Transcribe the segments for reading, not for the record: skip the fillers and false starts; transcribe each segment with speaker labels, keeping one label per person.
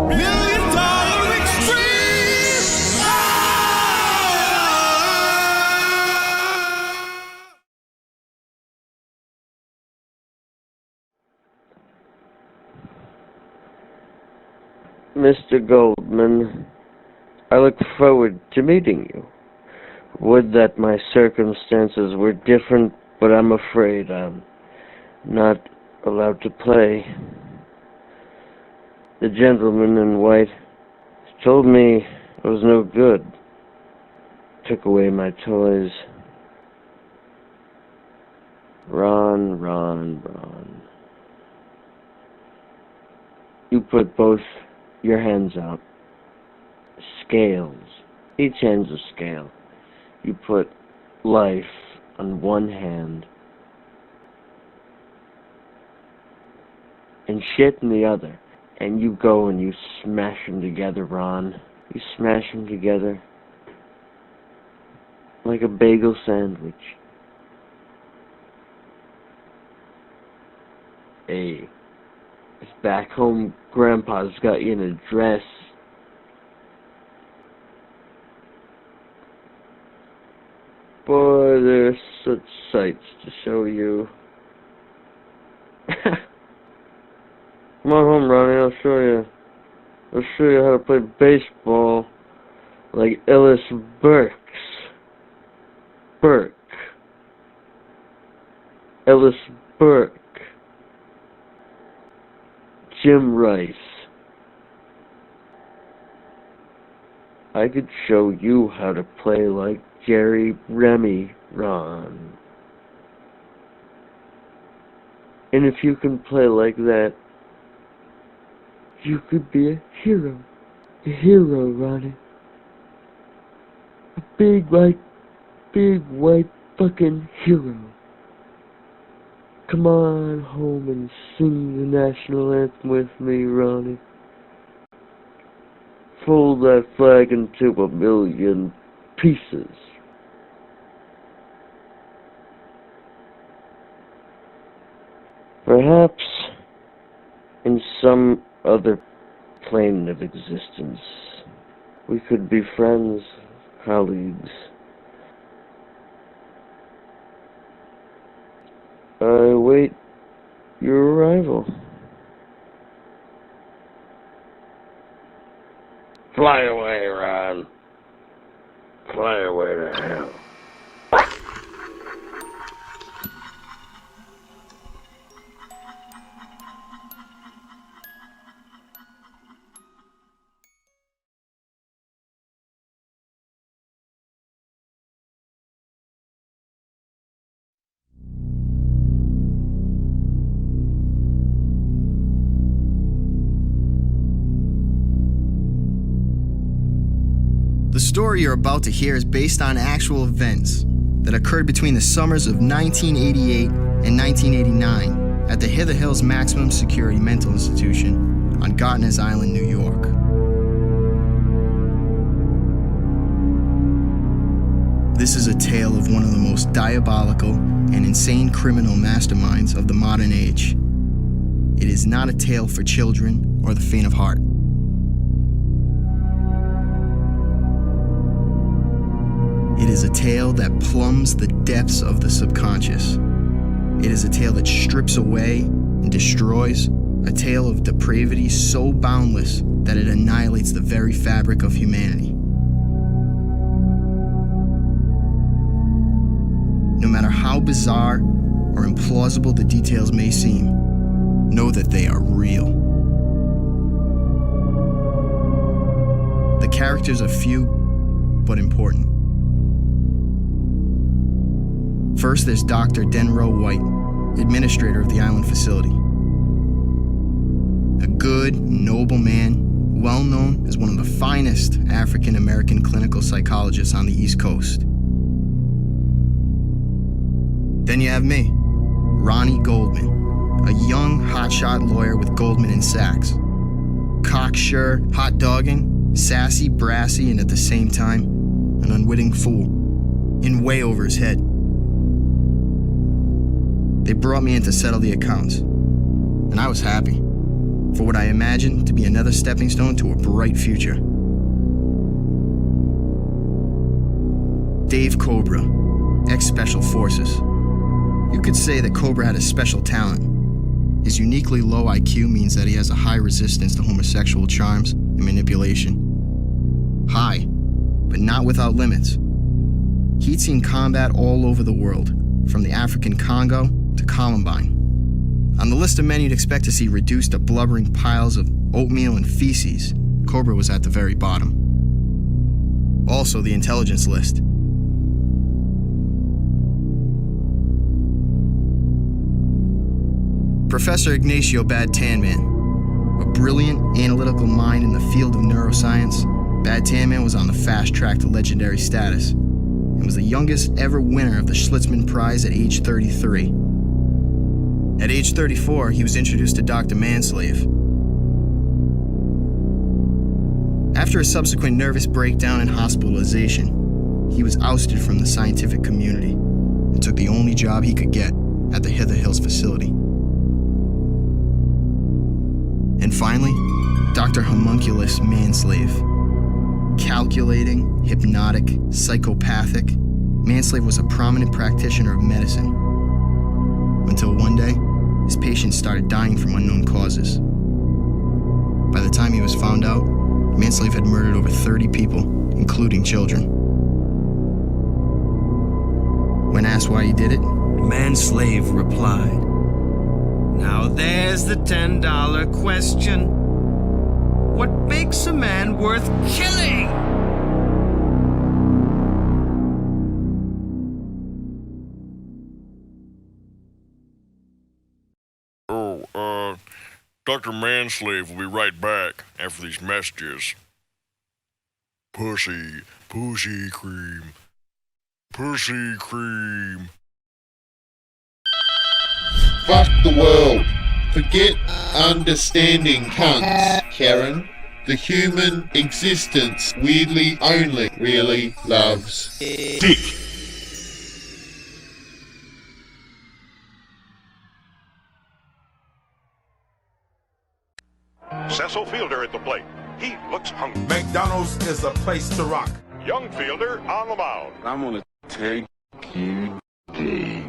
Speaker 1: Million Dollar Extreme!
Speaker 2: Mr. Goldman, I look forward to meeting you. Would that my circumstances were different, but I'm afraid I'm not allowed to play. The gentleman in white told me I was no good. Took away my toys. Ron, Ron, Ron. You put both your hands out. Scales. Each hand's a scale. You put life on one hand and shit in the other. And you go and you smash them together, Ron. You smash them together like a bagel sandwich. Hey, if back home Grandpa's got you in a dress, boy, there's such sights to show you. Come on home, Ronnie, I'll show you. I'll show you how to play baseball like Ellis Burke. Ellis Burke. Jim Rice. I could show you how to play like Jerry Remy, Ron. And if you can play like that, you could be a hero. A hero, Ronnie. A big white fucking hero. Come on home and sing the national anthem with me, Ronnie. Fold that flag into a million pieces. Perhaps in some other plane of existence, we could be friends, colleagues. I await your arrival. Fly away, Ron. Fly away to hell.
Speaker 3: The story you're about to hear is based on actual events that occurred between the summers of 1988 and 1989 at the Hither Hills Maximum Security Mental Institution on Gartner's Island, New York. This is a tale of one of the most diabolical and insane criminal masterminds of the modern age. It is not a tale for children or the faint of heart. It is a tale that plumbs the depths of the subconscious. It is a tale that strips away and destroys, a tale of depravity so boundless that it annihilates the very fabric of humanity. No matter how bizarre or implausible the details may seem, know that they are real. The characters are few, but important. First, there's Dr. Denrow White, administrator of the island facility. A good, noble man, well known as one of the finest African-American clinical psychologists on the East Coast. Then you have me, Ronnie Goldman, a young, hotshot lawyer with Goldman & Sachs. Cocksure, hot-dogging, sassy, brassy, and at the same time, an unwitting fool, in way over his head. They brought me in to settle the accounts, and I was happy. for what I imagine to be another stepping stone to a bright future. Dave Cobra, ex-Special Forces. You could say that Cobra had a special talent. His uniquely low IQ means that he has a high resistance to homosexual charms and manipulation. High, but not without limits. He'd seen combat all over the world, from the African Congo to Columbine. On the list of men you'd expect to see reduced to blubbering piles of oatmeal and feces, Cobra was at the very bottom. Also the intelligence list. Professor Ignacio Bad Tan Man, a brilliant, analytical mind in the field of neuroscience, Bad Tan Man was on the fast track to legendary status and was the youngest ever winner of the Schlitzman Prize at age 33. At age 34, he was introduced to Doctor Manslave. After a subsequent nervous breakdown and hospitalization, he was ousted from the scientific community and took the only job he could get at the Hither Hills facility. And finally, Dr. Homunculus Manslave. Calculating, hypnotic, psychopathic, Manslave was a prominent practitioner of medicine. Until one day, his patients started dying from unknown causes. By the time he was found out, Manslave had murdered over 30 people, including children. When asked why he did it,
Speaker 1: Manslave replied, "Now there's the $10 question. What makes a man worth killing?"
Speaker 4: Dr. Manslave will be right back after these messages. Pussy cream. Pussy cream.
Speaker 5: Fuck the world. Forget understanding cunts, Karen. The human existence weirdly only really loves dick.
Speaker 6: Cecil Fielder at the plate. He looks hungry.
Speaker 7: McDonald's is a place to rock.
Speaker 6: Young Fielder on the mound.
Speaker 8: I'm gonna take you deep.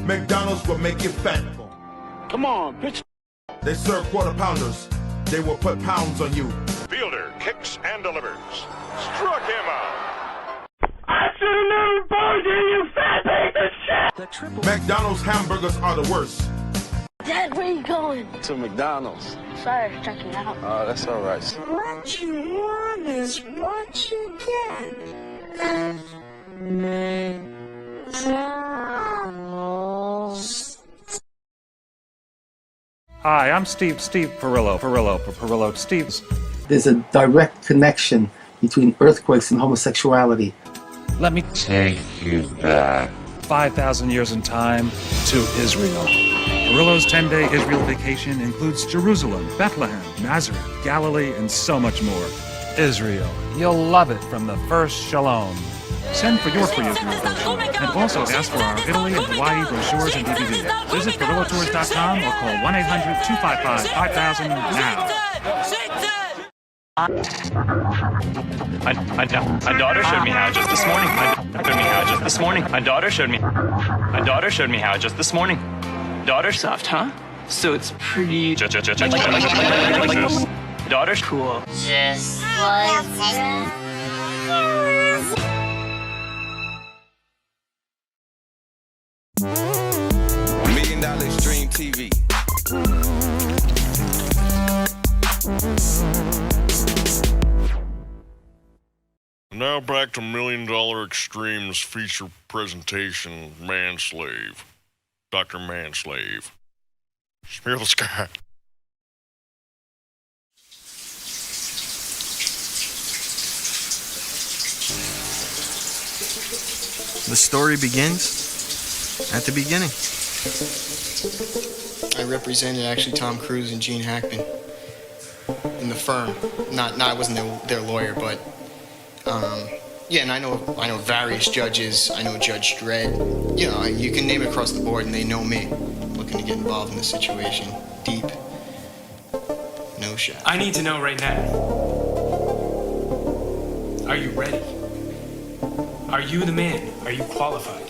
Speaker 7: McDonald's will make you fat.
Speaker 8: Come on, bitch.
Speaker 7: They serve quarter pounders. They will put pounds on you.
Speaker 6: Fielder kicks and delivers. Struck him out.
Speaker 8: I should have never bought you, you fat piece of shit!
Speaker 7: McDonald's hamburgers are the worst.
Speaker 9: Dad, where are you going?
Speaker 8: To McDonald's.
Speaker 9: Sorry for checking you out.
Speaker 8: Oh, that's all right.
Speaker 9: What you want is what you get.
Speaker 10: Hi, I'm Steve Perillo, Steve's.
Speaker 11: There's a direct connection between earthquakes and homosexuality.
Speaker 10: Let me
Speaker 8: Take you back.
Speaker 10: 5,000 years in time to Israel. Perillo's 10-day Israel vacation includes Jerusalem, Bethlehem, Nazareth, Galilee, and so much more. Israel. You'll love it from the first Shalom. Send for your free Israel brochure, and also ask for our Italy and Hawaii brochures and DVDs. Visit PerilloTours.com or call 1-800-255-5000 now.
Speaker 12: My daughter showed me how just this morning. My daughter showed me how just this morning. Daughter soft, huh? So it's pretty. Daughter's cool.
Speaker 9: Just like that.
Speaker 1: Million Dollar Extreme TV.
Speaker 4: Now back to Million Dollar Extreme's feature presentation, Manslave. Dr. Manslave. Smear the sky.
Speaker 3: the story begins at the beginning. I represented actually Tom Cruise and Gene Hackman in the firm. I wasn't their lawyer, but yeah, and I know various judges. I know Judge Dredd. You know, you can name it across the board, and they know me. Looking to get involved in the situation deep.
Speaker 13: shack.
Speaker 14: I need to know right now. Are you ready? Are you the man? Are you qualified?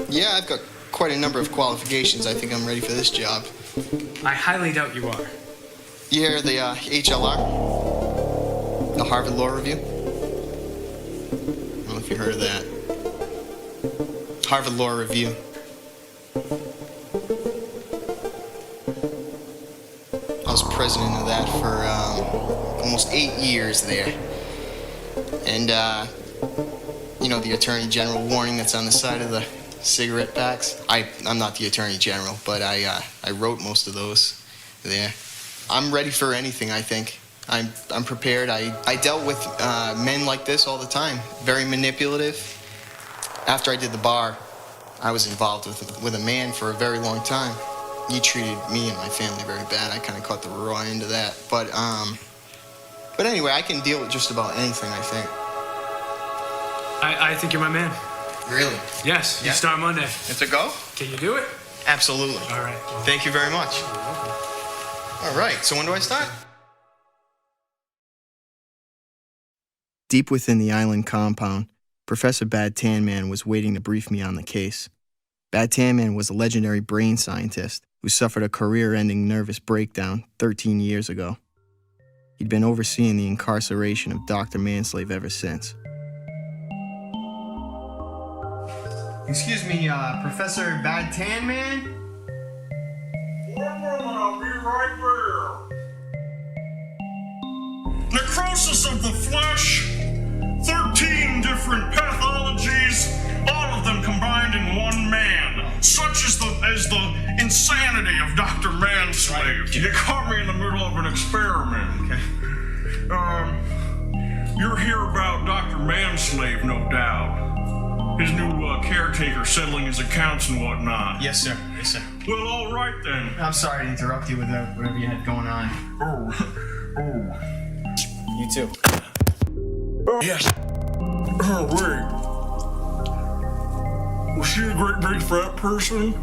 Speaker 3: Yeah, I've got quite a number of qualifications. I think I'm ready for this job.
Speaker 14: I highly doubt you are.
Speaker 3: You hear the HLR? The Harvard Law Review? I don't know if you heard of that. Harvard Law Review. I was president of that for almost 8 years there. And, you know, the Attorney General warning that's on the side of the cigarette packs? I'm not the Attorney General, but I wrote most of those there. I'm ready for anything, I think. I'm prepared. I dealt with men like this all the time. Very manipulative. After I did the bar, I was involved with a man for a very long time. He treated me and my family very bad. I kind of caught the raw end of that. But anyway, I can deal with just about anything, I think.
Speaker 14: I think you're my man.
Speaker 3: Really?
Speaker 14: Yes,
Speaker 3: Yeah.
Speaker 14: you start Monday.
Speaker 3: It's a go?
Speaker 14: Can you do it?
Speaker 3: Absolutely.
Speaker 14: All right. Well,
Speaker 3: Thank you very much. All right, so when do I start? Deep within the island compound, Professor Bad Tan Man was waiting to brief me on the case. Bad Tan Man was a legendary brain scientist who suffered a career-ending nervous breakdown 13 years ago. He'd been overseeing the incarceration of Doctor Manslave ever since. Excuse me, Professor Bad Tan Man?
Speaker 6: I'll be right there. Necrosis of the flesh, 13 different pathologies, all of them combined in one man. Such is the insanity of Dr. Manslave. You caught me in the middle of an experiment.
Speaker 3: Okay.
Speaker 6: You're here about Dr. Manslave, no doubt. His new caretaker settling his accounts and whatnot.
Speaker 3: Yes, sir. Yes, sir.
Speaker 6: Well, all right then.
Speaker 3: I'm sorry to interrupt you with whatever you had going on.
Speaker 6: Oh.
Speaker 3: You too.
Speaker 6: Yes. Oh, wait. Was she a great big fat person?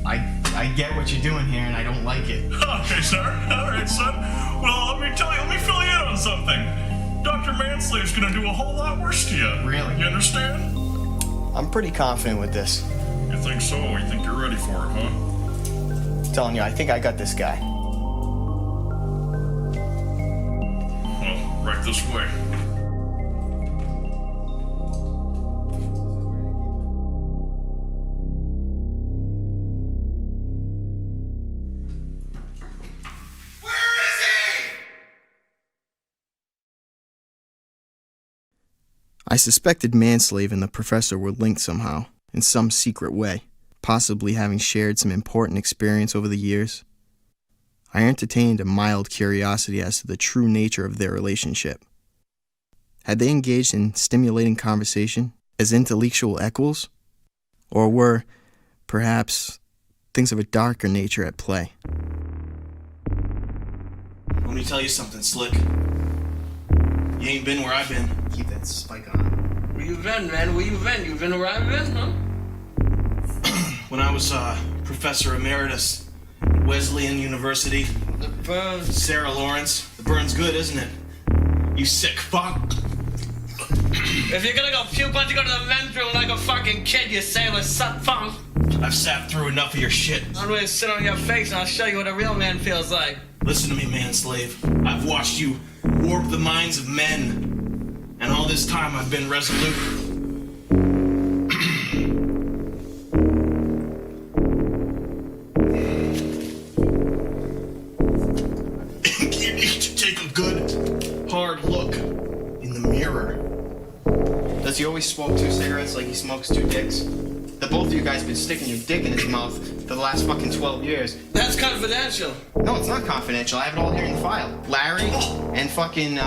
Speaker 3: I get what you're doing here, and I don't like it.
Speaker 6: Okay, sir. All right, son. Well, let me fill you in on something. Dr. Manslave's gonna do a whole lot worse to you.
Speaker 3: Really?
Speaker 6: You understand?
Speaker 3: I'm pretty confident with this.
Speaker 6: You think so? You think you're ready for it, huh?
Speaker 3: I'm telling you, I think I got this guy.
Speaker 6: Well, right this way.
Speaker 3: I suspected Manslave and the professor were linked somehow, in some secret way, possibly having shared some important experience over the years. I entertained a mild curiosity as to the true nature of their relationship. Had they engaged in stimulating conversation as intellectual equals? Or were, perhaps, things of a darker nature at play?
Speaker 15: Let me tell you something, Slick. You ain't been where I've been.
Speaker 3: Keep that spike on.
Speaker 15: Where you been, man? Where you been? You been where I've been, huh? When I was Professor Emeritus at Wesleyan University. The burns. Sarah Lawrence. The burn's good, isn't it? You sick fuck.
Speaker 14: if you're gonna go puke, why don't you go to the men's room like a fucking kid, you sailor suck funk?
Speaker 15: I've sat through enough of your shit.
Speaker 14: I'm gonna sit on your face and I'll show you what a real man feels like.
Speaker 15: Listen to me, Manslave. I've watched you warp the minds of men. And all this time I've been resolute. You need to take a good, hard look in the mirror.
Speaker 3: Does he always smoke 2 cigarettes like he smokes 2 dicks? The both of you guys been sticking your dick in his mouth for the last fucking 12 years.
Speaker 14: That's confidential.
Speaker 3: No, it's not confidential. I have it all here in the file. Larry and fucking,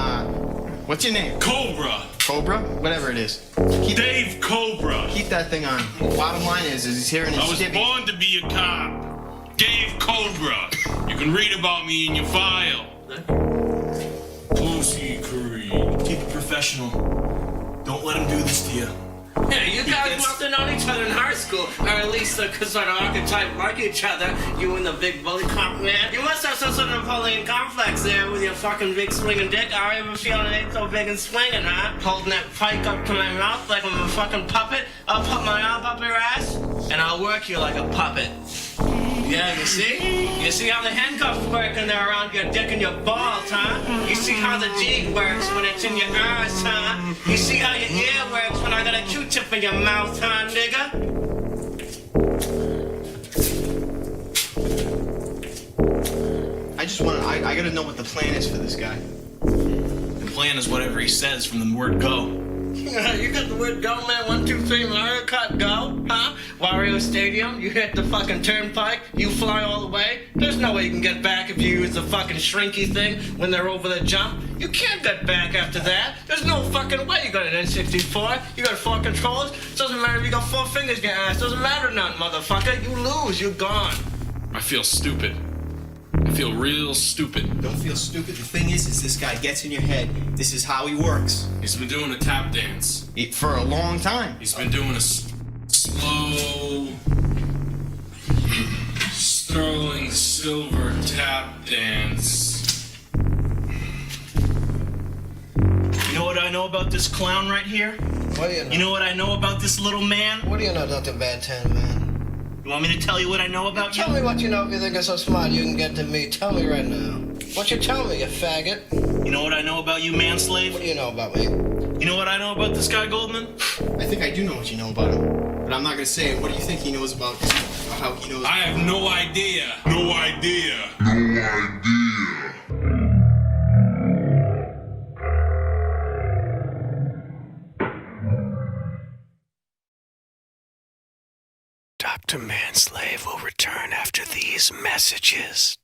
Speaker 3: what's your name?
Speaker 6: Cobra.
Speaker 3: Cobra? Whatever it is.
Speaker 6: Dave Cobra.
Speaker 3: Keep that thing on. Bottom line is he's here in his
Speaker 6: I was born to be a cop. Dave Cobra. You can read about me in your file. Pussy Creed.
Speaker 15: Keep it professional. Don't let him do this to you.
Speaker 14: Yeah, you guys must have known each other in high school, or at least the sort of archetype like each other. You and the big bully comp man. You must have some sort of Napoleon complex there with your fucking big swinging dick. I ever feel it ain't so big and swinging, huh? Holding that pike up to my mouth like I'm a fucking puppet. I'll put my arm up your ass, and I'll work you like a puppet. Yeah, you see? You see how the handcuffs work in there around your dick and your balls, huh? You see how the G works when it's in your ass, huh? You see how your ear works when I got a Q-tip in your mouth, huh, nigga?
Speaker 15: I gotta know what the plan is for this guy. The plan is whatever he says from the word go.
Speaker 14: You got the word go, man. 1, 2, 3, Mario Kart, go, huh? Wario Stadium, you hit the fucking turnpike, you fly all the way. There's no way you can get back if you use the fucking shrinky thing when they're over the jump. You can't get back after that. There's no fucking way. You got an N64, you got 4 controllers. Doesn't matter if you got 4 fingers in your ass. Doesn't matter nothing, motherfucker. You lose, you're gone.
Speaker 4: I feel stupid. I feel real stupid.
Speaker 15: Don't feel stupid. The thing is this guy gets in your head. This is how he works.
Speaker 4: He's been doing a tap dance.
Speaker 15: For a long time.
Speaker 4: He's been doing a slow, sterling silver tap dance.
Speaker 15: You know what I know about this clown right here?
Speaker 14: What do you know?
Speaker 15: You know what I know about this little man?
Speaker 14: What do you know, Dr. Bad Tan Man?
Speaker 15: You want me to tell you what I know about you?
Speaker 14: Tell me what you know if you think it's so smart you can get to me. Tell me right now. What you tell me, you faggot?
Speaker 15: You know what I know about you, Manslave?
Speaker 14: What do you know about me?
Speaker 15: You know what I know about this guy, Goldman? I think I do know what you know about him. But I'm not gonna say it. What do you think he knows about how he knows?
Speaker 4: I have no idea. No idea.
Speaker 5: No idea.
Speaker 1: Dr. Manslave will return after these messages.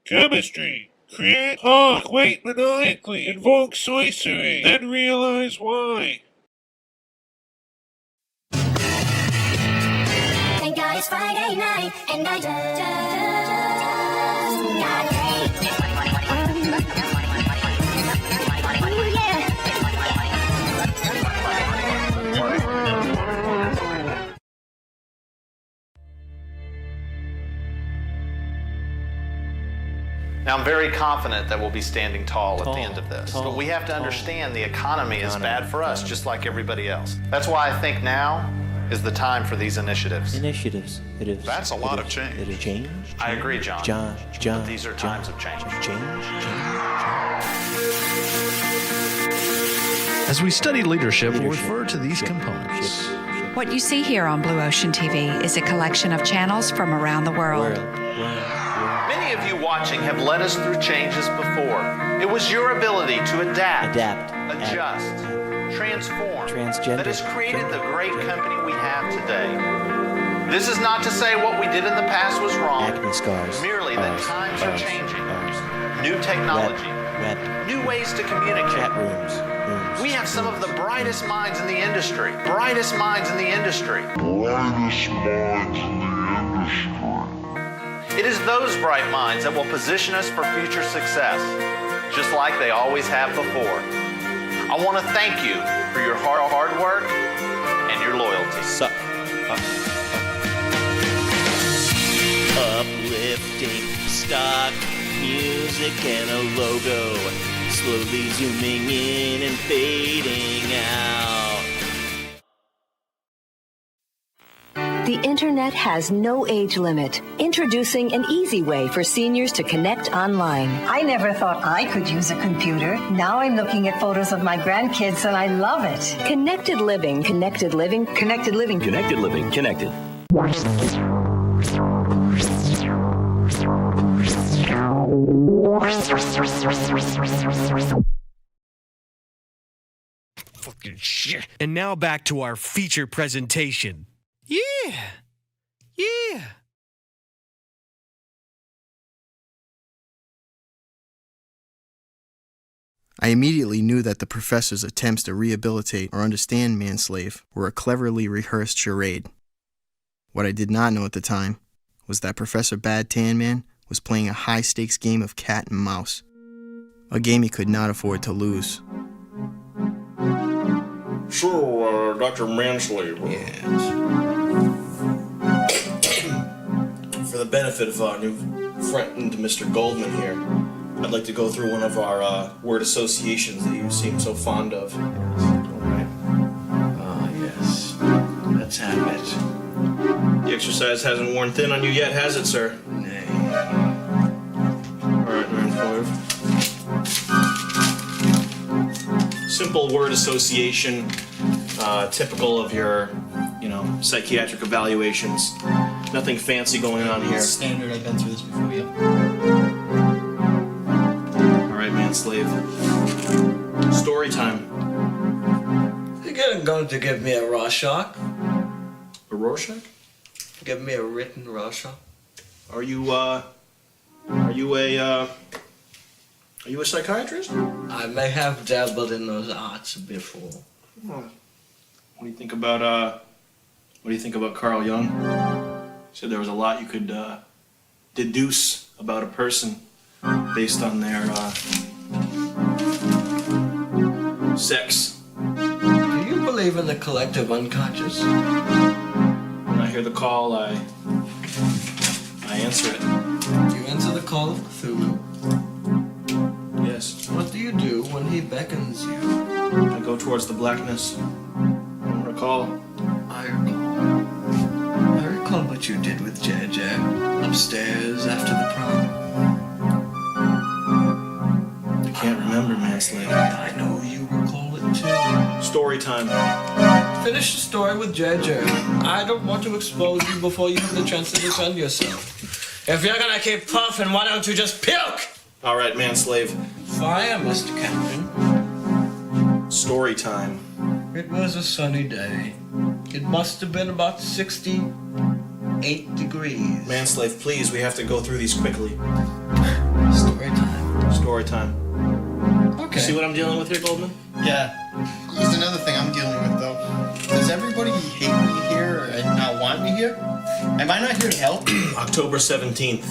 Speaker 13: Chemistry. Create, talk, wait maniacally, invoke sorcery, then realize why.
Speaker 16: Thank God it's Friday night, and I just got paid. Ooh, yeah.
Speaker 17: Now, I'm very confident that we'll be standing tall at the end of this. But we have to understand the economy is bad for us, just like everybody else. That's why I think now is the time for these initiatives.
Speaker 18: Initiatives. It is.
Speaker 17: That's a lot of change.
Speaker 18: It is change.
Speaker 17: I agree, John. But these are times of change.
Speaker 19: As we study leadership, we'll refer to these components.
Speaker 20: What you see here on Blue Ocean TV is a collection of channels from around the world.
Speaker 17: Many of you watching have led us through changes before. It was your ability to adapt, adjust, transform, that has created the great company we have today. This is not to say what we did in the past was wrong, merely that times are changing. New technology, new ways to communicate.
Speaker 18: Chat rooms.
Speaker 17: We have some of the brightest minds in the industry. Brightest minds in the industry. It is those bright minds that will position us for future success, just like they always have before. I want to thank you for your hard work and your loyalty.
Speaker 21: Uplifting stock music and a logo, slowly zooming in and fading out.
Speaker 22: The internet has no age limit. Introducing an easy way for seniors to connect online.
Speaker 23: I never thought I could use a computer. Now I'm looking at photos of my grandkids and I love it.
Speaker 22: Connected living, connected living, connected living.
Speaker 21: Connected living, connected.
Speaker 24: Fucking shit. And now back to our feature presentation. Yeah.
Speaker 3: I immediately knew that the professor's attempts to rehabilitate or understand Manslave were a cleverly rehearsed charade. What I did not know at the time was that Professor Bad Tan Man was playing a high-stakes game of cat and mouse, a game he could not afford to lose.
Speaker 6: So, Dr. Manslave.
Speaker 15: Yes. For the benefit of our new friend, Mr. Goldman here, I'd like to go through one of our word associations that you seem so fond of. Alright. Ah, yes. Let's have it. The exercise hasn't worn thin on you yet, has it, sir? Nay. Alright, Manslave. Simple word association, typical of your, psychiatric evaluations. Nothing fancy going on here.
Speaker 3: Standard, I've been through this before, yeah.
Speaker 15: Alright, Manslave. Story time.
Speaker 14: You're going to give me a Rorschach?
Speaker 15: A Rorschach?
Speaker 14: Give me a written Rorschach?
Speaker 15: Are you a psychiatrist?
Speaker 14: I may have dabbled in those arts before.
Speaker 15: What do you think about Carl Jung? Said there was a lot you could deduce about a person based on their sex.
Speaker 14: Do you believe in the collective unconscious?
Speaker 15: When I hear the call, I answer it.
Speaker 14: You answer the call of Cthulhu?
Speaker 15: Yes.
Speaker 14: What do you do when he beckons you?
Speaker 15: I go towards the blackness. I don't recall.
Speaker 14: I recall what you did with JJ upstairs after the prom.
Speaker 15: I can't remember, Manslave.
Speaker 14: I know you recall it too.
Speaker 15: Story time.
Speaker 14: Finish the story with JJ. I don't want to expose you before you have the chance to defend yourself. If you're gonna keep puffing, why don't you just puke?
Speaker 15: All right, Manslave.
Speaker 14: Fire, Mr. Captain.
Speaker 15: Story time.
Speaker 14: It was a sunny day. It must have been about 68 degrees.
Speaker 15: Manslave, please, we have to go through these quickly.
Speaker 14: Story time.
Speaker 15: Story time.
Speaker 3: Okay.
Speaker 15: See what I'm dealing with here, Goldman?
Speaker 3: Yeah. Here's another thing I'm dealing with, though. Does everybody hate me here or not want me here? Am I not here to help?
Speaker 15: October 17th.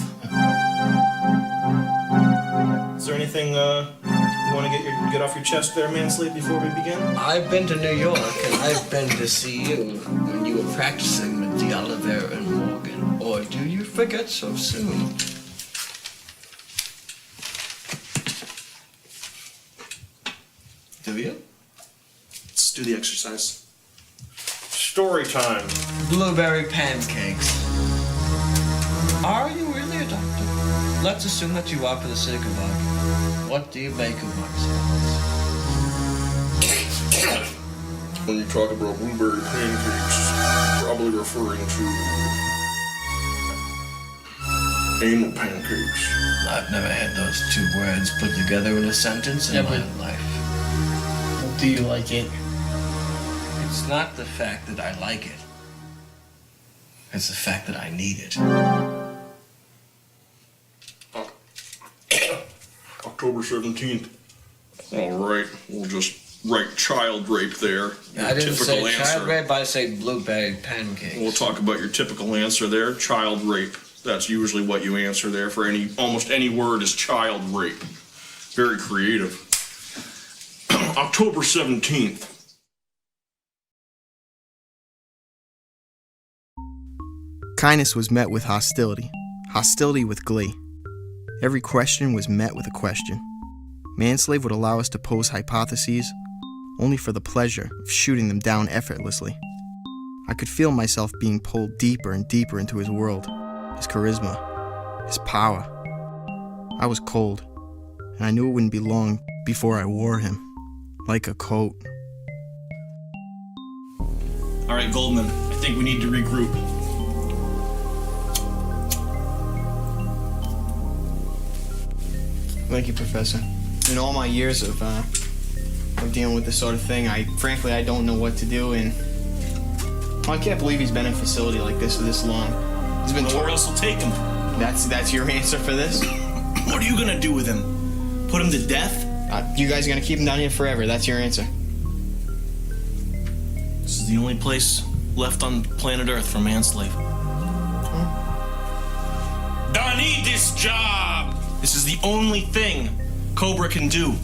Speaker 15: Is there anything you want to get off your chest there, Manslave, before we begin?
Speaker 14: I've been to New York, and I've been to see you when you were practicing with the Oliver and Morgan. Or do you forget so soon? Do you?
Speaker 15: Let's do the exercise. Story time.
Speaker 14: Blueberry pancakes. Are you really a doctor? Let's assume that you are for the sake of argument. What do you make of myself?
Speaker 6: When you talk about blueberry pancakes, probably referring to anal pancakes.
Speaker 14: I've never had those two words put together in a sentence in my life.
Speaker 3: Do you like it?
Speaker 14: It's not the fact that I like it. It's the fact that I need it.
Speaker 6: October 17th. All right, we'll just write child rape there.
Speaker 14: I didn't say
Speaker 6: answer.
Speaker 14: child rape, I say blueberry pancakes.
Speaker 6: We'll talk about your typical answer there, child rape. That's usually what you answer there for almost any word is child rape. Very creative. October 17th.
Speaker 3: Kindness was met with hostility, hostility with glee. Every question was met with a question. Manslave would allow us to pose hypotheses only for the pleasure of shooting them down effortlessly. I could feel myself being pulled deeper and deeper into his world, his charisma, his power. I was cold, and I knew it wouldn't be long before I wore him, like a coat.
Speaker 15: All right, Goldman, I think we need to regroup.
Speaker 3: Thank you, Professor. In all my years of dealing with this sort of thing, I don't know what to do, and I can't believe he's been in a facility like this for this long. He's been
Speaker 15: where else will take him?
Speaker 3: That's your answer for this?
Speaker 15: What are you gonna do with him? Put him to death?
Speaker 3: You guys are gonna keep him down here forever. That's your answer.
Speaker 15: This is the only place left on planet Earth for Manslave. I need this job! This is the only thing Cobra can do.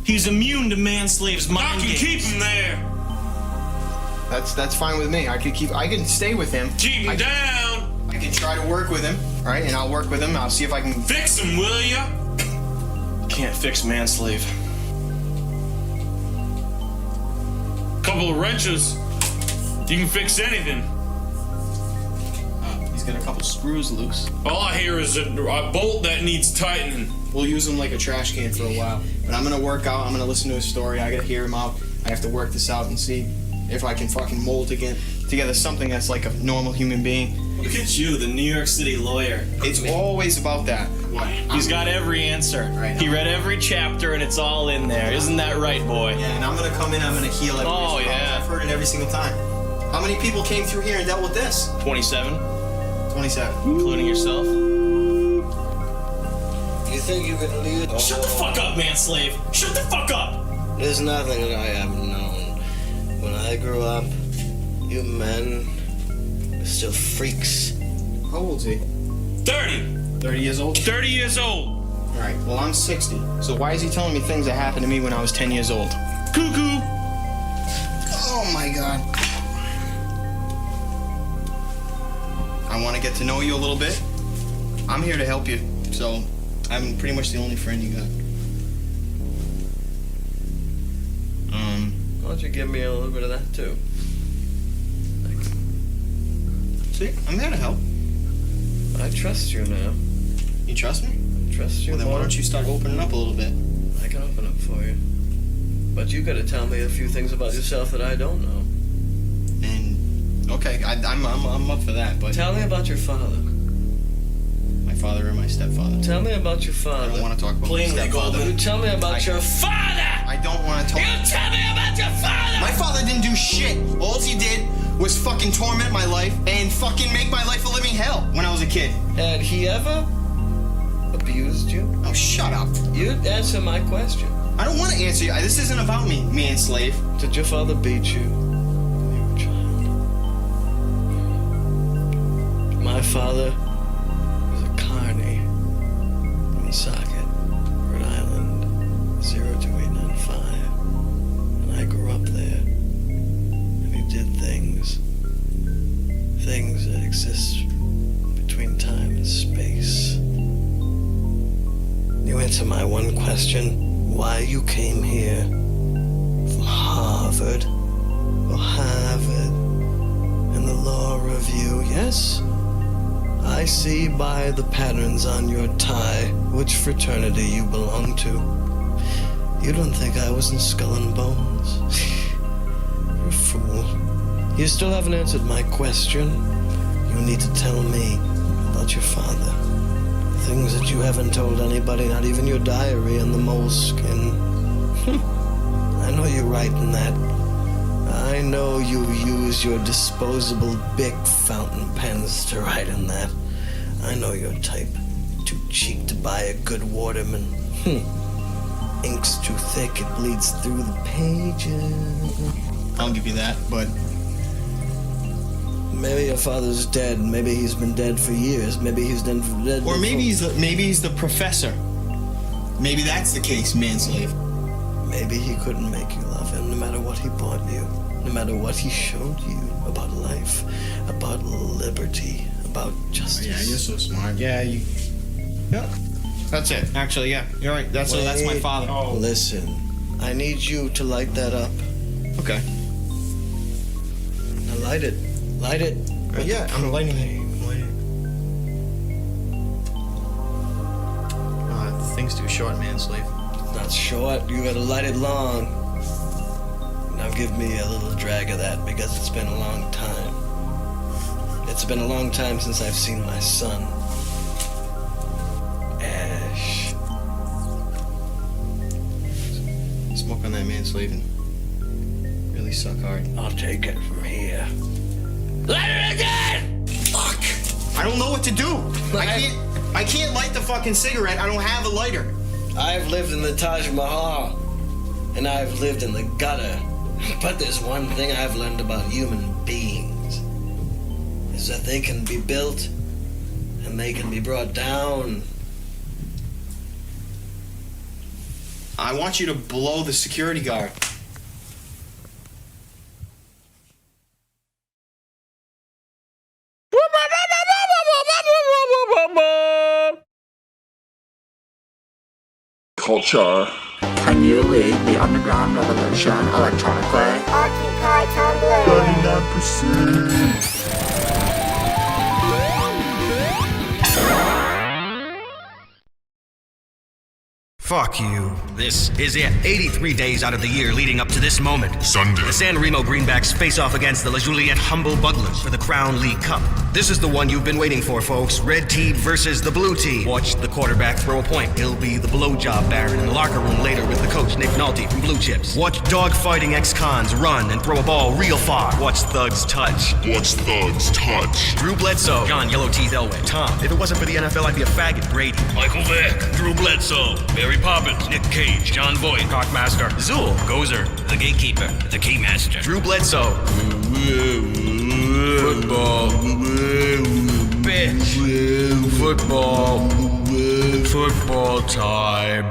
Speaker 15: He's immune to Manslave's mind games.
Speaker 6: I can keep him there!
Speaker 3: That's fine with me. I can stay with him.
Speaker 6: Keep him down!
Speaker 3: I can try to work with him, all right? And I'll work with him. I'll see if I can...
Speaker 6: Fix him, will ya?
Speaker 15: Can't fix Manslave.
Speaker 6: Couple of wrenches. You can fix anything.
Speaker 3: He's got a couple screws loose.
Speaker 6: All I hear is a bolt that needs tightening.
Speaker 3: We'll use him like a trash can for a while. But I'm gonna work out, I'm gonna listen to his story, I gotta hear him out. I have to work this out and see if I can fucking mold together something that's like a normal human being.
Speaker 15: Look at you, the New York City lawyer.
Speaker 3: It's always about that.
Speaker 15: Why? He's got every answer. Right. He read every chapter and it's all in there. Isn't that right, boy?
Speaker 3: Yeah, and I'm gonna come in, I'm gonna heal every
Speaker 15: Oh, yeah.
Speaker 3: I've heard it every single time. How many people came through here and dealt with this?
Speaker 15: 27.
Speaker 3: 27.
Speaker 15: Including yourself?
Speaker 2: You think you can lead?
Speaker 15: Shut the fuck up, Manslave! Shut the fuck up!
Speaker 2: There's nothing that I haven't known. When I grew up, you men were still freaks.
Speaker 3: How old is he?
Speaker 6: 30!
Speaker 3: 30 years old?
Speaker 6: 30 years old!
Speaker 3: Alright, well I'm 60. So why is he telling me things that happened to me when I was 10 years old?
Speaker 6: Cuckoo!
Speaker 3: Oh my god. I want to get to know you a little bit. I'm here to help you, so I'm pretty much the only friend you got.
Speaker 2: Why don't you give me a little bit of that too?
Speaker 3: See, I'm there to help.
Speaker 2: I trust you now.
Speaker 3: You trust me?
Speaker 2: I trust you.
Speaker 3: Well, then why don't you start opening up a little bit?
Speaker 2: I can open up for you. But you gotta tell me a few things about yourself that I don't know.
Speaker 3: And, okay, I'm up for that, but...
Speaker 2: Tell me about your father.
Speaker 3: My father or my stepfather?
Speaker 2: Tell me about your father.
Speaker 3: I don't want to talk about my stepfather.
Speaker 2: You tell me about your father!
Speaker 3: I don't want to talk...
Speaker 2: You tell me about your father!
Speaker 3: My father didn't do shit. All he did was fucking torment my life and fucking make my life a living hell when I was a kid.
Speaker 2: Had he ever abused you?
Speaker 3: Oh, shut up.
Speaker 2: You answer my question.
Speaker 3: I don't want to answer you. This isn't about me, Manslave.
Speaker 2: Did your father beat you when you were a child? My father was a carny in Socket, Rhode Island, 02895. And I grew up there. And he did things that exist between time and space. You answer my one question. Why you came here from Harvard or Harvard and the law review, yes? I see by the patterns on your tie which fraternity you belong to. You don't think I was in Skull and Bones? You're a fool. You still haven't answered my question. You need to tell me about your father. Things that you haven't told anybody, not even your diary and the moleskin. I know you're right in that. I know you use your disposable Bic fountain pens to write in that. I know your type. Too cheap to buy a good Waterman. Ink's too thick, it bleeds through the pages.
Speaker 3: I'll give you that, but...
Speaker 2: Maybe your father's dead. Maybe he's been dead for years. Maybe he's dead.
Speaker 3: Or maybe he's the professor. Maybe that's the case, Manslave.
Speaker 2: Maybe he couldn't make you love him, no matter what he bought you, no matter what he showed you about life, about liberty, about justice.
Speaker 3: Oh, yeah, you're so smart. Yeah, you. Yep. That's it. Actually, yeah, you're right. That's my father.
Speaker 2: Oh. Listen, I need you to light that up.
Speaker 3: Okay.
Speaker 2: Now light it. Light it.
Speaker 3: Yeah, I'm lighting it. The thing's too short, Manslave.
Speaker 2: Not short. You gotta light it long. Now give me a little drag of that because it's been a long time. It's been a long time since I've seen my son. Ash.
Speaker 3: Smoke on that, Manslave, and really suck hard.
Speaker 2: I'll take it from here. Light it again!
Speaker 3: Fuck! I don't know what to do. I can't light the fucking cigarette. I don't have a lighter.
Speaker 2: I've lived in the Taj Mahal, and I've lived in the gutter. But there's one thing I've learned about human beings, is that they can be built, and they can be brought down.
Speaker 3: I want you to blow the security guard.
Speaker 5: culture.
Speaker 9: Can you lead the underground revolution electronically? Occupy Tumblr.
Speaker 5: 39%.
Speaker 7: Fuck you. This is it. 83 days out of the year leading up to this moment.
Speaker 5: Sunday.
Speaker 7: The San Remo Greenbacks face off against the Lᴜᴄᴅ Humble Buglers for the Crown League Cup. This is the one you've been waiting for, folks. Red team versus the blue team. Watch the quarterback throw a point. He'll be the blowjob baron in the locker room later with the coach, Nick Nolte from Blue Chips. Watch dog-fighting ex-cons run and throw a ball real far. Watch thugs touch. Drew Bledsoe, John Yellow Teeth Elway, Tom. If it wasn't for the NFL, I'd be a faggot. Brady,
Speaker 4: Michael Vick, Drew Bledsoe, Mary Poppins, Nick Cage, John Voight,
Speaker 7: Cockmaster,
Speaker 4: Zool, Gozer, the Gatekeeper, the Keymaster,
Speaker 7: Drew Bledsoe.
Speaker 4: Football, bitch, football time.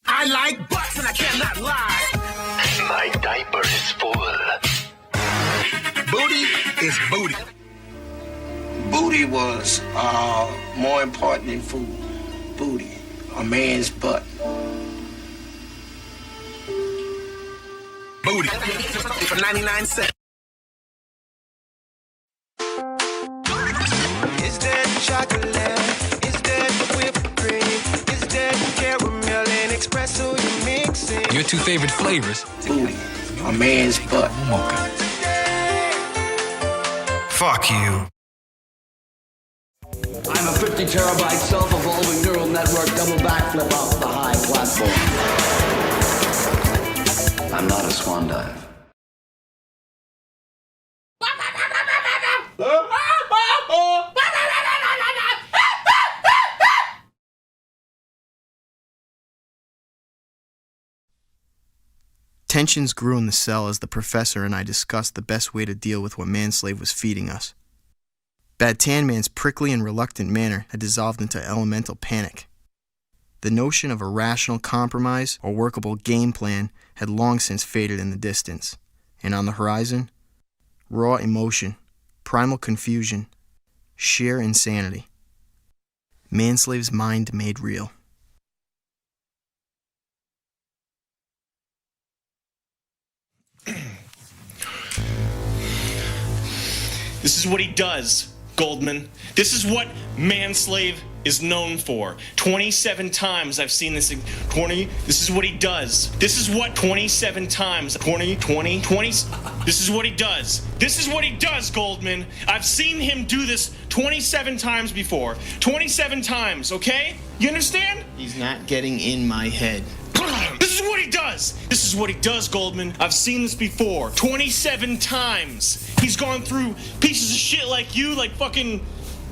Speaker 8: I like butts and I cannot lie.
Speaker 1: My diaper is full.
Speaker 8: Booty is booty.
Speaker 11: Booty was more important than food. Booty, a man's butt.
Speaker 8: Booty for 99 cents.
Speaker 18: Is that chocolate? Is that whipped cream? Is that caramel and espresso you mixing?
Speaker 25: Your two favorite flavors?
Speaker 11: Booty, a man's butt.
Speaker 7: Fuck you.
Speaker 26: I'm a 50 terabyte self-evolving neural network double backflip off the high platform. I'm not a swan dive.
Speaker 3: Tensions grew in the cell as the professor and I discussed the best way to deal with what Manslave was feeding us. Bad Tan Man's prickly and reluctant manner had dissolved into elemental panic. The notion of a rational compromise or workable game plan had long since faded in the distance, and on the horizon, raw emotion, primal confusion, sheer insanity. Manslave's mind made real.
Speaker 15: This is what he does, Goldman. This is what Manslave is known for. 27 times I've seen this. This is what he does. This is what 27 times. 20. This is what he does. This is what he does, Goldman. I've seen him do this 27 times before. 27 times, okay? You understand? He's not getting in my head. This is what he does. This is what he does, Goldman. I've seen this before. 27 times. He's gone through pieces of shit like you, like fucking...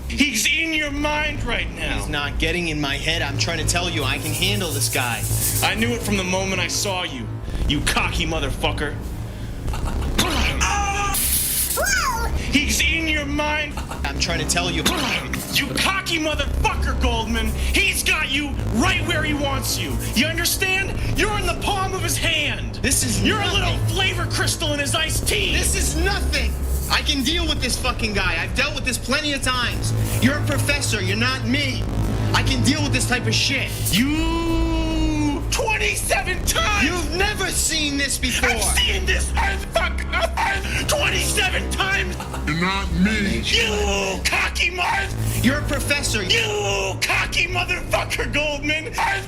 Speaker 15: He's in your mind right now. He's not getting in my head. I'm trying to tell you, I can handle this guy. I knew it from the moment I saw you. You cocky motherfucker. He's in your mind. I'm trying to tell you. You cocky motherfucker, Goldman. He's got you right where he wants you. You understand? You're in the palm of his hand. You're a little flavor crystal in his iced tea. This is nothing. I can deal with this fucking guy. I've dealt with this plenty of times. You're a professor. You're not me. I can deal with this type of shit. 27 times! You've never seen this before! I've seen this 27 times!
Speaker 5: You're not me!
Speaker 15: You cocky You're a professor! You cocky motherfucker, Goldman! That's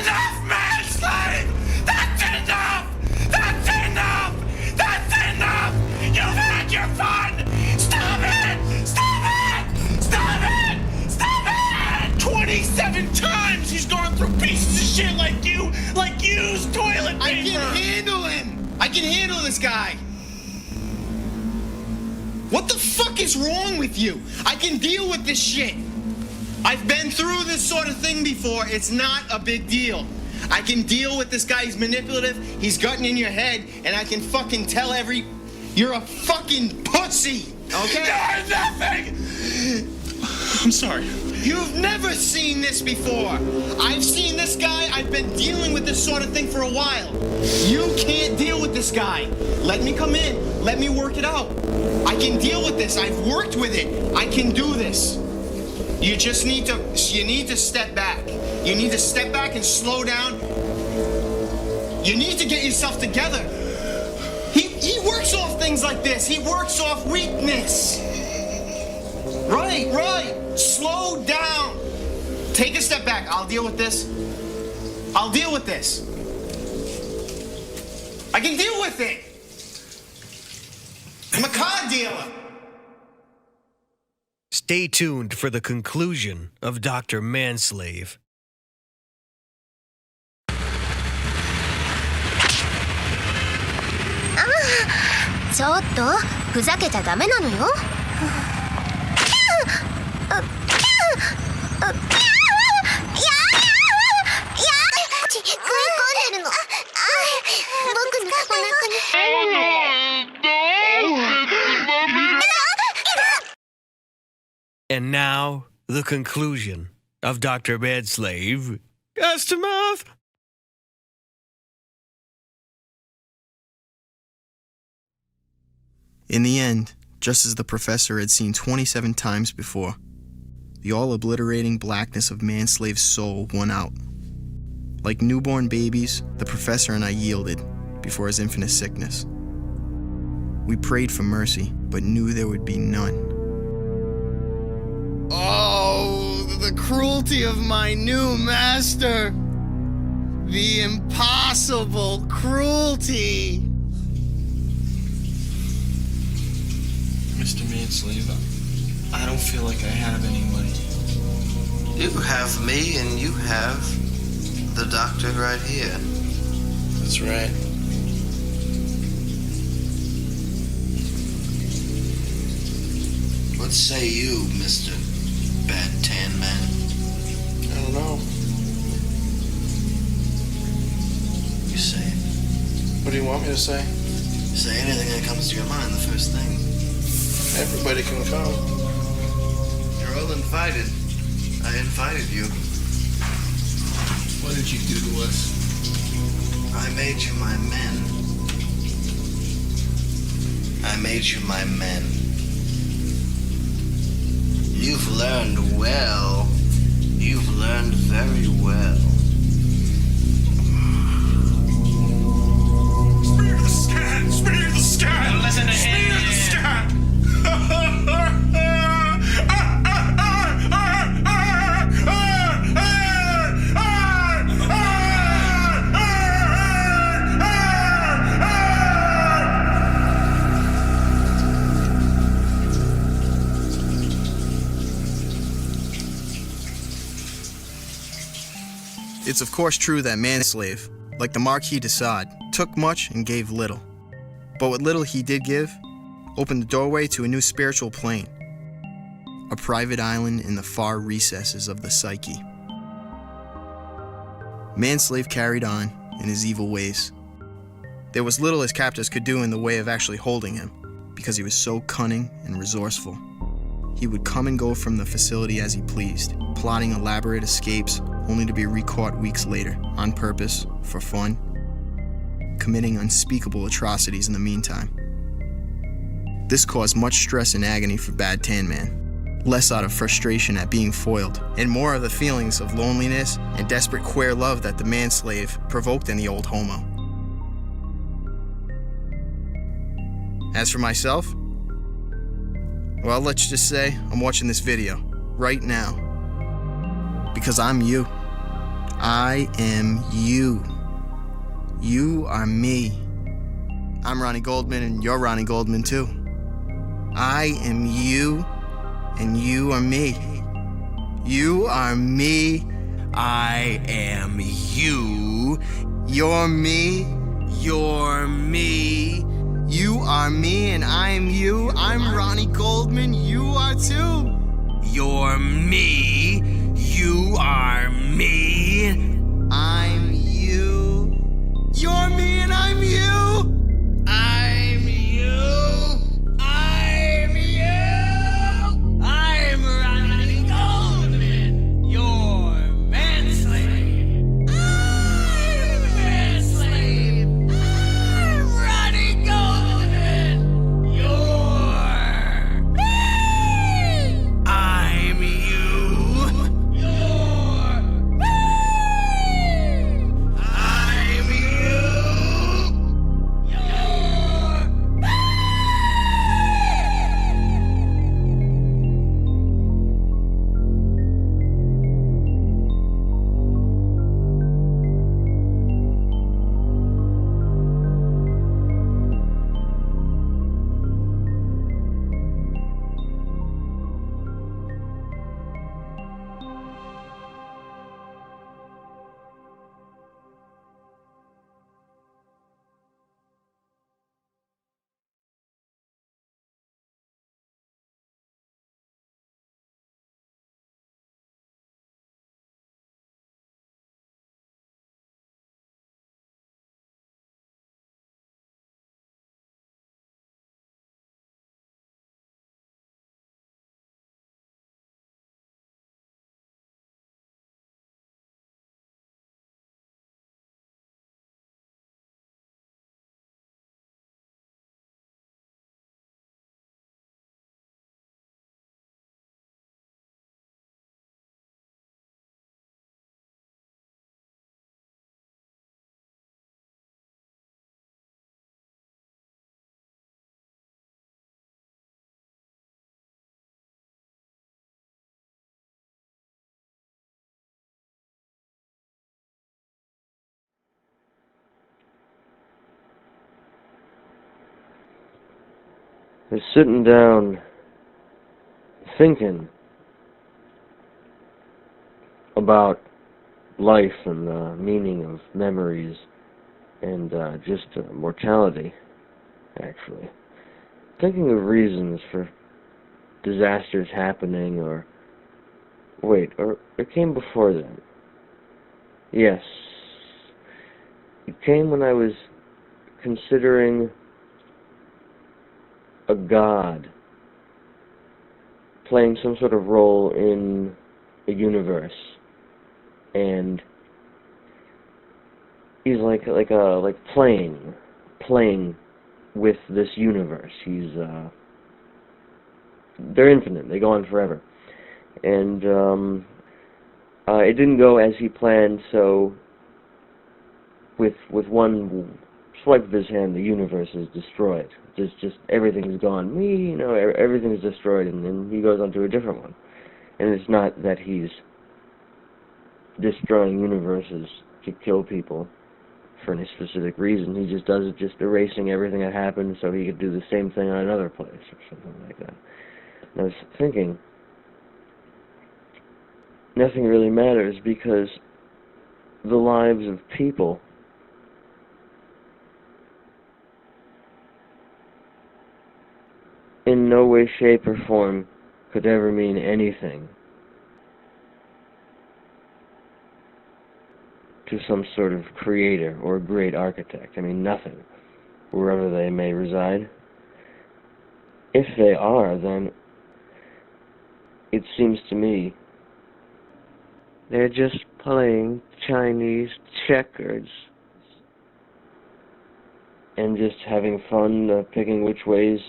Speaker 15: enough, Manslave! That's enough! That's enough! That's enough! You've had your fun! Stop it! Stop it! Stop it! Stop it! 27 times he's gone through pieces of shit like used toilet paper! I can handle him! I can handle this guy! What the fuck is wrong with you? I can deal with this shit! I've been through this sort of thing before. It's not a big deal. I can deal with this guy. He's manipulative. He's gotten in your head, and I can fucking tell you're a fucking pussy, okay? You're nothing! I'm sorry.
Speaker 3: You've never seen this before. I've seen this guy. I've been dealing with this sort of thing for a while. You can't deal with this guy. Let me come in. Let me work it out. I can deal with this. I've worked with it. I can do this. You just need to step back. You need to step back and slow down. You need to get yourself together. He works off things like this. He works off weakness. Right. Slow down. Take a step back. I'll deal with this. I can deal with it. I'm a car dealer.
Speaker 24: Stay tuned for the conclusion of Dr. Manslave.
Speaker 10: ちょっとふざけちゃダメなのよ。食い込んでるの。僕のお腹に。
Speaker 24: And now, the conclusion of Dr. Manslave. Aftermath.
Speaker 3: In the end, just as the professor had seen 27 times before, the all-obliterating blackness of Manslave's soul won out. Like newborn babies, the professor and I yielded before his infinite sickness. We prayed for mercy, but knew there would be none. Oh, the cruelty of my new master! The impossible cruelty!
Speaker 15: Mr. Manslave, I don't feel like I have anybody.
Speaker 2: You have me and you have the doctor right here.
Speaker 15: That's right.
Speaker 2: What say you, Mr. Bad Tan Man?
Speaker 15: I don't know.
Speaker 2: You say it.
Speaker 15: What do you want me to say?
Speaker 2: Say anything that comes to your mind, the first thing.
Speaker 15: Everybody can come.
Speaker 2: You're all invited. I invited you.
Speaker 3: What did you do to us?
Speaker 2: I made you my men. I made you my men. You've learned well. You've learned very well.
Speaker 6: Spear the scat! Spear the scat!
Speaker 14: Listen to him.
Speaker 6: Spear the scat!
Speaker 3: It's of course true that Manslave, like the Marquis de Sade, took much and gave little. But what little he did give opened the doorway to a new spiritual plane, a private island in the far recesses of the psyche. Manslave carried on in his evil ways. There was little his captors could do in the way of actually holding him, because he was so cunning and resourceful. He would come and go from the facility as he pleased, plotting elaborate escapes only to be recaught weeks later, on purpose, for fun, committing unspeakable atrocities in the meantime. This caused much stress and agony for Bad Tan Man, less out of frustration at being foiled, and more of the feelings of loneliness and desperate queer love that the Manslave provoked in the old homo. As for myself, well, let's just say I'm watching this video right now because I'm you. I am you. You are me. I'm Ronnie Goldman and you're Ronnie Goldman too. I am you and you are me. You are me. I am you. You're me. You're me. You are me and I am you. I'm Ronnie Goldman. You are too. You're me. You are me. I'm you. You're me and I'm you. I'm you. I'm you. I'm Ronnie Goldman.
Speaker 12: was sitting down thinking about life and the meaning of memories and just mortality, actually. Thinking of reasons for disasters happening, or it came before that. Yes. It came when I was considering a god playing some sort of role in a universe, and he's like playing with this universe. They're infinite. They go on forever, and it didn't go as he planned. So with one swipe of his hand, the universe is destroyed. Just everything is gone. Everything is destroyed, and then he goes on to a different one. And it's not that he's destroying universes to kill people for any specific reason. He just does it, just erasing everything that happened so he could do the same thing on another place or something like that. And I was thinking, nothing really matters because the lives of people in no way, shape, or form could ever mean anything to some sort of creator or great architect. I mean, nothing, wherever they may reside. If they are, then it seems to me they're just playing Chinese checkers and just having fun picking which ways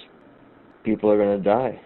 Speaker 12: people are going to die.